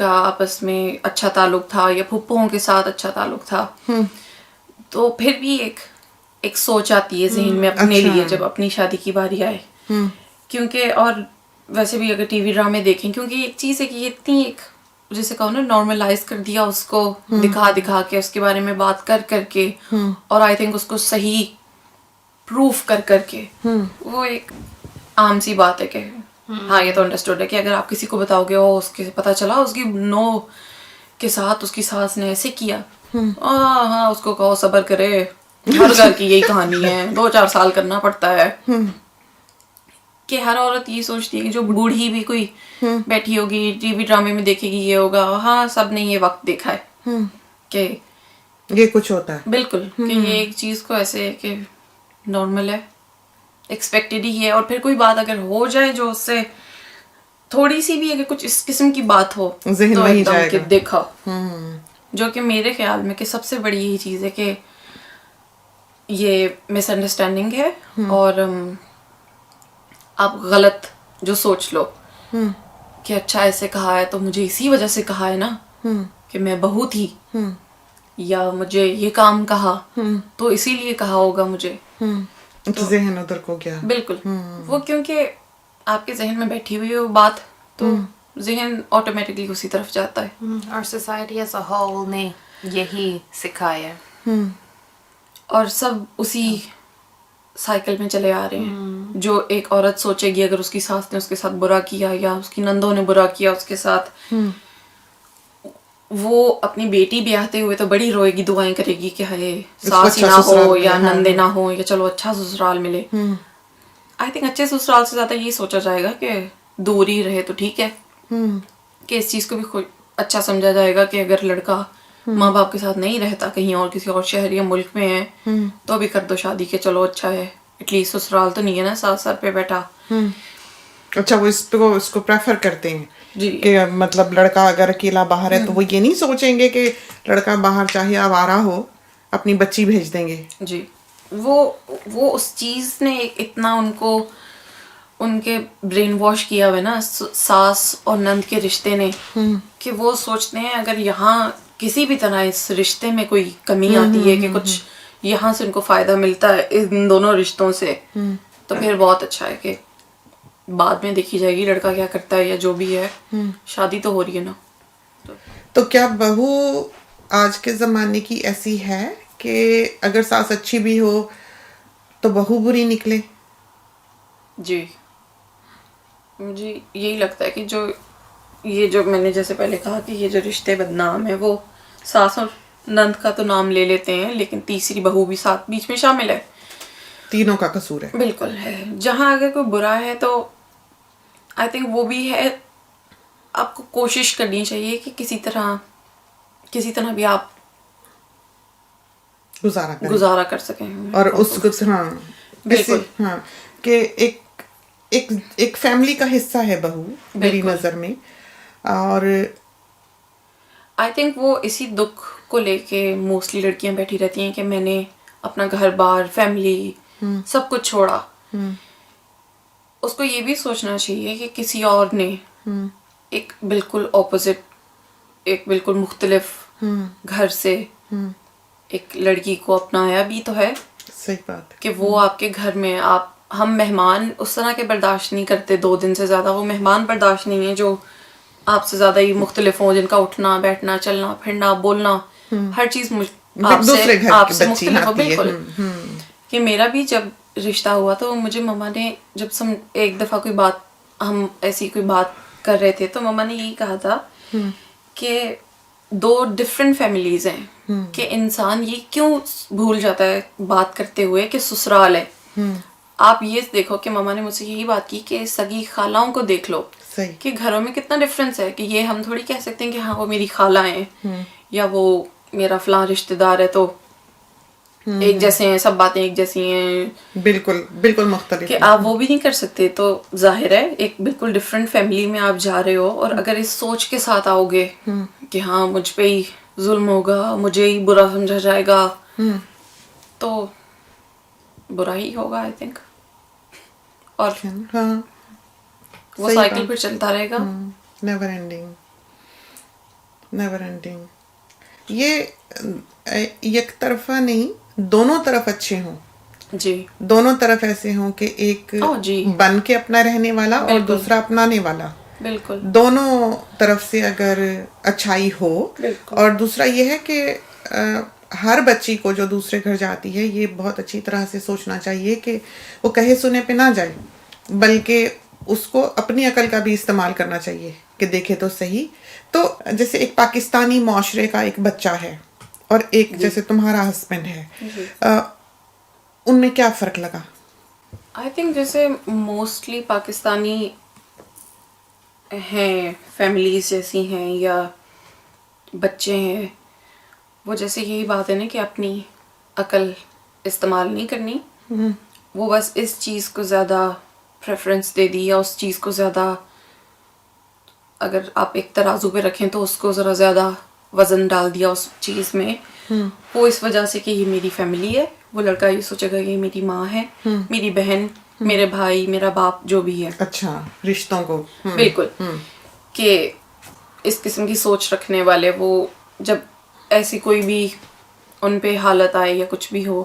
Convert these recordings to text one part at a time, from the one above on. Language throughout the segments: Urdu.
کا آپس میں اچھا تعلق تھا یا پھپھوؤں کے ساتھ اچھا تعلق تھا تو پھر بھی ایک سوچ آتی ہے ذہن میں اپنے لیے جب اپنی شادی کی باری آئے. کیونکہ اور ویسے بھی اگر ٹی وی ڈرامے دیکھیں کیونکہ ایک چیز ہے کہ یہ اتنی ایک جیسے کہو نا نارملائز کر دیا اس کو دکھا کے اس کے بارے میں بات کر کے اور آئی تھنک اس کو صحیح پروف کر کے وہ ایک عام سی بات ہے کہ ہاں یہ تو انڈرسٹوڈ ہے کہ اگر آپ کسی کو بتاؤ گے اس کے پتا چلا اس کی نو کے ساتھ اس کی ساس نے ایسے کیا ہاں اس کو کہو صبر کرے ہر گھر کی یہی کہانی ہے 2-4 سال کرنا پڑتا ہے. کہ ہر عورت یہ سوچتی ہے کہ جو بوڑھی بھی کوئی بیٹھی ہوگی ٹی وی ڈرامے میں دیکھے گی یہ ہوگا ہاں سب نے یہ وقت دیکھا ہے کہ یہ کچھ ہوتا ہے. بالکل کہ یہ ایک چیز کو ایسے کہ نارمل ہے ایکسپیکٹڈ ہی ہے. اور پھر کوئی بات اگر ہو جائے جو اس سے تھوڑی سی بھی اگر کچھ اس قسم کی بات ہو ذہن تو وہیں ایک دم جائے کہ گا. دیکھا جو کہ میرے خیال میں کہ سب سے بڑی یہی چیز ہے کہ یہ مس انڈرسٹینڈنگ ہے اور آپ غلط جو سوچ لو کہ اچھا ایسے کہا ہے تو مجھے اسی وجہ سے کہا ہے نا کہ میں بہو تھی یا مجھے یہ کام کہا تو اسی لیے کہا ہوگا مجھے. ذہن ادھر کو گیا. بالکل وہ کیونکہ آپ کے ذہن میں بیٹھی ہوئی وہ بات تو ذہن آٹومیٹکلی اسی طرف جاتا ہے. اور سوسائٹی ایز اے ہول نے یہی سکھایا ہے اور سب اسی سائیکل میں چلے آ رہے ہیں. جو ایک عورت سوچے گی اگر اس کی ساس نے اس کے ساتھ برا کیا یا اس کی نندوں نے برا کیا اس کے ساتھ وہ اپنی بیٹی بیاہتے ہوئے تو بڑی روئے گی دعائیں کرے گی کہ ہائے ساس نہ ہو یا نندے نہ ہو یا چلو اچھا سسرال ملے. آئی تھنک اچھے سسرال سے زیادہ یہ سوچا جائے گا کہ دور ہی رہے تو ٹھیک ہے کہ اس چیز کو بھی اچھا سمجھا جائے گا کہ اگر لڑکا ماں باپ کے ساتھ نہیں رہتا کہیں اور کسی اور شہر یا ملک میں ہے تو بھی کر دو شادی کے چلو اچھا ہے ایٹ لیسٹ سسرال تو نہیں ہے نا ساس سر پہ بیٹھا. اچھا وہ اس کو پریفر کرتے ہیں جی کہ مطلب لڑکا اگر اکیلا باہر ہے تو وہ یہ نہیں سوچیں گے کہ لڑکا باہر چاہے آوارہ ہو اپنی بچی بھیج دیں گے. جی وہ اس چیز نے اتنا ان کے برین واش کیا ہوا ہے نا ساس اور نند کے رشتے نے کہ وہ سوچتے ہیں اگر یہاں کسی بھی طرح اس رشتے میں کوئی کمی آتی ہے کہ کچھ یہاں سے ان کو فائدہ ملتا ہے ان دونوں رشتوں سے تو پھر بہت اچھا ہے کہ بعد میں دیکھی جائے گی لڑکا کیا کرتا ہے یا جو بھی ہے شادی تو ہو رہی ہے نا. تو کیا بہو آج کے زمانے کی ایسی ہے کہ اگر ساس اچھی بھی ہو تو بہو بری نکلے؟ جی مجھے یہی لگتا ہے کہ جو میں نے جیسے پہلے کہا کہ یہ جو رشتے بدنام ہیں وہ ساس اور نند کا تو نام لے لیتے ہیں لیکن تیسری بہو بھی ساتھ بیچ میں شامل ہے. تینوں کا قصور ہے. بالکل ہے. جہاں اگر کوئی برا ہے تو آئی تھنک وہ بھی ہے آپ کو کوشش کرنی چاہیے کہ کسی طرح بھی آپ گزارا کر سکیں اور اس کو بالکل ہاں کہ ایک فیملی کا حصہ ہے بہو میری نظر میں. اور آئی تھنک وہ اسی دکھ کو لے کے موسٹلی لڑکیاں بیٹھی رہتی ہیں کہ میں نے اپنا گھر بار فیملی سب کچھ چھوڑا. اس کو یہ بھی سوچنا چاہیے کہ کسی اور نے ایک بالکل اپوزٹ ایک بالکل مختلف گھر سے ایک لڑکی کو اپنایا بھی تو ہے. صحیح بات کہ وہ آپ کے گھر میں ہم مہمان اس طرح کے برداشت نہیں کرتے 2 دن سے زیادہ. وہ مہمان برداشت نہیں ہے جو آپ سے زیادہ ہی مختلف ہوں جن کا اٹھنا بیٹھنا چلنا پھرنا بولنا ہر چیز آپ سے مختلف ہو. بالکل کہ میرا بھی جب رشتہ ہوا تو مجھے مما نے جب ایک دفعہ کوئی بات ہم ایسی کوئی بات کر رہے تھے تو مما نے یہی کہا تھا کہ 2 ڈفرینٹ فیملیز ہیں کہ انسان یہ کیوں بھول جاتا ہے بات کرتے ہوئے کہ سسرال ہے. آپ یہ دیکھو کہ مما نے مجھ سے یہی بات کی کہ سگی خالاؤں کو دیکھ لو کہ گھروں میں کتنا ڈفرینس ہے کہ یہ ہم تھوڑی کہہ سکتے ہیں کہ ہاں وہ میری خالہ ہیں یا وہ میرا فلاں رشتے دار ہے تو ایک جیسے ہیں سب باتیں ایک جیسی ہیں. بالکل مختلف کہ آپ وہ بھی نہیں کر سکتے. تو ظاہر ہے ایک بالکل ڈفرینٹ فیملی میں آپ جا رہے ہو اور اگر اس سوچ کے ساتھ آؤ گے کہ ہاں مجھ پہ ہی ظلم ہوگا مجھے ہی برا سمجھا جائے گا تو برا ہی ہوگا آئی تھنک. اور ہاں وہ سائیکل پھر چلتا رہے گا نیور اینڈنگ. Never ending. یہ یک طرفہ نہیں, دونوں طرف اچھے ہوں, جی دونوں طرف ایسے ہوں کہ ایک جی بن کے اپنا رہنے والا اور دوسرا اپنانے والا, بالکل دونوں طرف سے اگر اچھائی ہو. اور دوسرا یہ ہے کہ ہر بچی کو جو دوسرے گھر جاتی ہے یہ بہت اچھی طرح سے سوچنا چاہیے کہ وہ کہے سنے پہ نہ جائے, بلکہ اس کو اپنی عقل کا بھی استعمال کرنا چاہیے کہ دیکھے تو صحیح. تو جیسے ایک پاکستانی معاشرے کا ایک بچہ ہے اور ایک جیسے تمہارا ہسبینڈ ہے, ان میں کیا فرق لگا؟ آئی تھنک جیسے موسٹلی پاکستانی ہیں, فیملیز جیسی ہیں یا بچے ہیں, وہ جیسے یہی بات ہے نا کہ اپنی عقل استعمال نہیں کرنی, وہ بس اس چیز کو زیادہ پریفرنس دے دی, یا اس چیز کو زیادہ اگر آپ ایک ترازو پہ رکھیں تو اس کو ذرا زیادہ وزن ڈال دیا اس چیز میں. وہ اس وجہ سے کہ یہ میری فیملی ہے, وہ لڑکا یہ سوچے گا یہ میری ماں ہے, میری بہن, میرے بھائی, میرا باپ, جو بھی ہے. اچھا, رشتوں کو بالکل, کہ اس قسم کی سوچ رکھنے والے وہ جب ایسی کوئی بھی ان پہ حالت آئے یا کچھ بھی ہو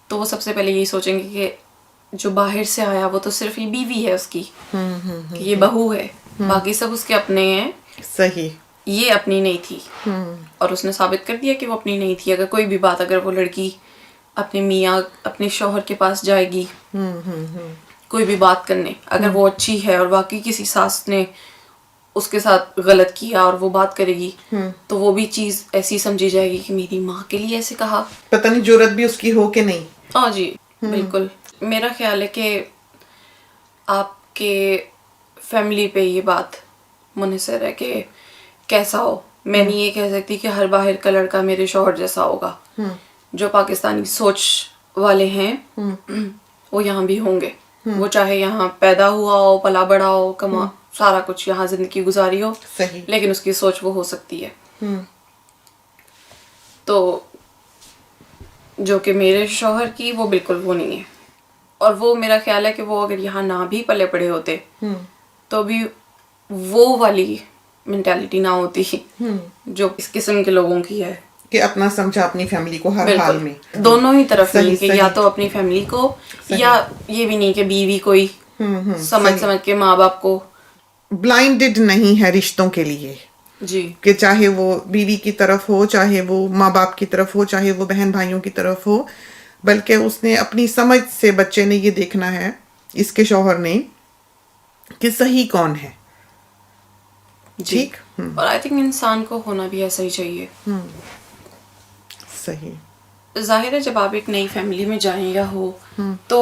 تو وہ سب سے پہلے یہی سوچیں گے کہ جو باہر سے آیا وہ تو صرف یہ بیوی ہے اس کی, کہ یہ بہو ہے, باقی سب اس کے اپنے ہیں. صحیح, یہ اپنی نہیں تھی, اور اس نے ثابت کر دیا کہ وہ اپنی نہیں تھی. اگر کوئی بھی بات, اگر وہ لڑکی اپنے میاں اپنے شوہر کے پاس جائے گی کوئی بھی بات کرنے, اگر وہ اچھی ہے اور باقی کسی ساس نے اس کے ساتھ غلط کیا اور وہ بات کرے گی تو وہ بھی چیز ایسی سمجھی جائے گی کہ میری ماں کے لیے ایسے کہا, پتہ نہیں جرت بھی اس کی ہو کہ نہیں. ہاں جی بالکل. میرا خیال ہے کہ آپ کے فیملی پہ یہ بات منحصر ہے کہ کیسا ہو. میں نہیں یہ کہہ سکتی کہ ہر باہر کا لڑکا میرے شوہر جیسا ہوگا. جو پاکستانی سوچ والے ہیں وہ یہاں بھی ہوں گے, وہ چاہے یہاں پیدا ہوا ہو, پلا بڑا ہو, کما سارا کچھ یہاں زندگی گزاری ہو, لیکن اس کی سوچ وہ ہو سکتی ہے. تو جو کہ میرے شوہر کی وہ بالکل وہ نہیں ہے, اور وہ میرا خیال ہے کہ وہ اگر یہاں نہ بھی پلے پڑے ہوتے تو بھی وہ والی مینٹیلٹی نہ ہوتی جو اس قسم کے لوگوں کی ہے, کہ اپنا سمجھا اپنی فیملی کو ہر حال میں. دونوں ہی طرف نہیں, کہ یا تو اپنی فیملی کو, یا یہ بھی نہیں کہ بیوی کوئی سمجھ کے ماں باپ کو بلائنڈڈ نہیں ہے رشتوں کے لیے. جی, کہ چاہے وہ بیوی کی طرف ہو, چاہے وہ ماں باپ کی طرف ہو, چاہے وہ بہن بھائیوں کی طرف ہو, بلکہ اس نے اپنی سمجھ سے بچے نے یہ دیکھنا ہے, اس کے شوہر نے, کہ صحیح کون ہے. ٹھیک. اور آئی تھنک انسان کو ہونا بھی ایسا ہی چاہیے. صحیح. ظاہر ہے جب آپ ایک نئی فیملی میں جائیں یا ہو تو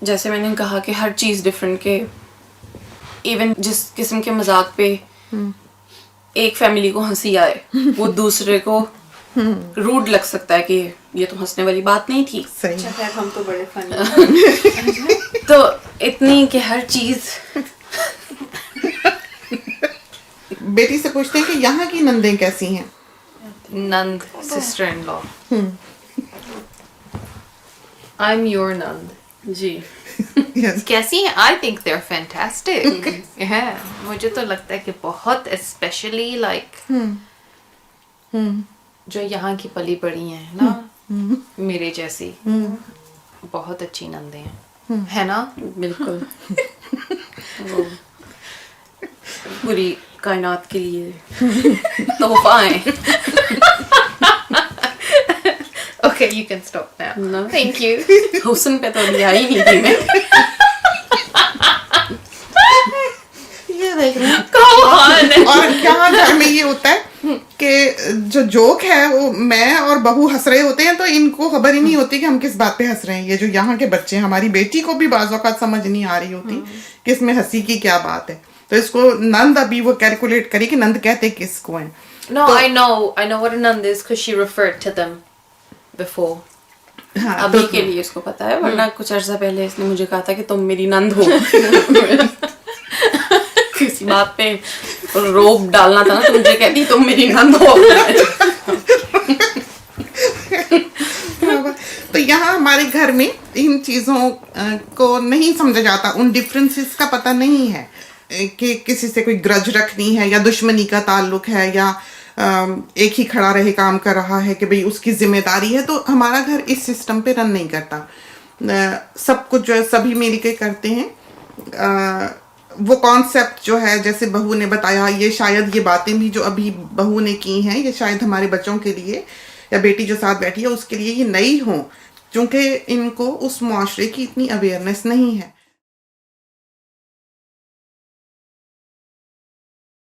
جیسے میں نے کہا کہ ہر چیز ڈفرینٹ, کہ ایون جس قسم کے مذاق پہ ایک فیملی کو ہنسی آئے وہ دوسرے کو روڈ لگ سکتا ہے کہ یہ تو ہنسنے والی بات نہیں تھی. صحیح. ہم تو بڑے فنی. تو اتنی کہ ہر چیز. بیٹی سے پوچھتے ہیں کہ یہاں کی نندیں کیسی ہیں؟ نند, sister in law. I am your نند. جی کیسی ہیں؟ I think they are fantastic. مجھے تو لگتا ہے کہ بہت اسپیشلی لائک جو یہاں کی پلی بڑی ہیں نا میرے جیسی, بہت اچھی نندیں ہیں, ہے نا؟ بالکل. وہ پوری کائنات کے لیے تحفہ ہیں. Okay, you can stop now. No. Thank you. حسن پہ تو ابھی آئی نہیں تھی میں. اور یہاں گھر میں یہ ہوتا ہے کہ جو جوک ہے وہ میں اور بہو ہنس رہے ہوتے ہیں تو ان کو خبر ہی نہیں ہوتی کہ ہم کس بات پہ ہنس رہے ہیں. یہ جو یہاں کے بچے ہیں, ہماری بیٹی کو بھی بعض اوقات سمجھ نہیں آ رہی ہوتی کہ اس میں ہنسی کی کیا بات ہے, تو اس کو نند ابھی وہ کیلکولیٹ کری کہ نند کہتے کس کو ہیں. No, I know what a nand is because she referred to them before. ابھی کے لیے اس کو پتا ہے, ورنہ کچھ عرصہ پہلے اس نے مجھے کہا تھا کہ تم میری نند ہو. کسی بات پہ روب ڈالنا تھا نا تو مجھے کہتی تم میری نند ہو. تو یہاں ہمارے گھر میں ان چیزوں کو نہیں سمجھا جاتا, ان ڈفرینسز کا پتہ نہیں ہے. کہ کسی سے کوئی گرج رکھنی ہے یا دشمنی کا تعلق ہے یا ایک ہی کھڑا رہے کام کر رہا ہے کہ بھئی اس کی ذمہ داری ہے، تو ہمارا گھر اس سسٹم پہ رن نہیں کرتا. سب کچھ جو ہے سبھی مل کے کرتے ہیں. وہ کانسیپٹ جو ہے جیسے بہو نے بتایا، یہ شاید یہ باتیں بھی جو ابھی بہو نے کی ہیں یہ شاید ہمارے بچوں کے لیے یا بیٹی جو ساتھ بیٹھی ہے اس کے لیے یہ نئی ہوں، چونکہ ان کو اس معاشرے کی اتنی اویئرنیس نہیں ہے.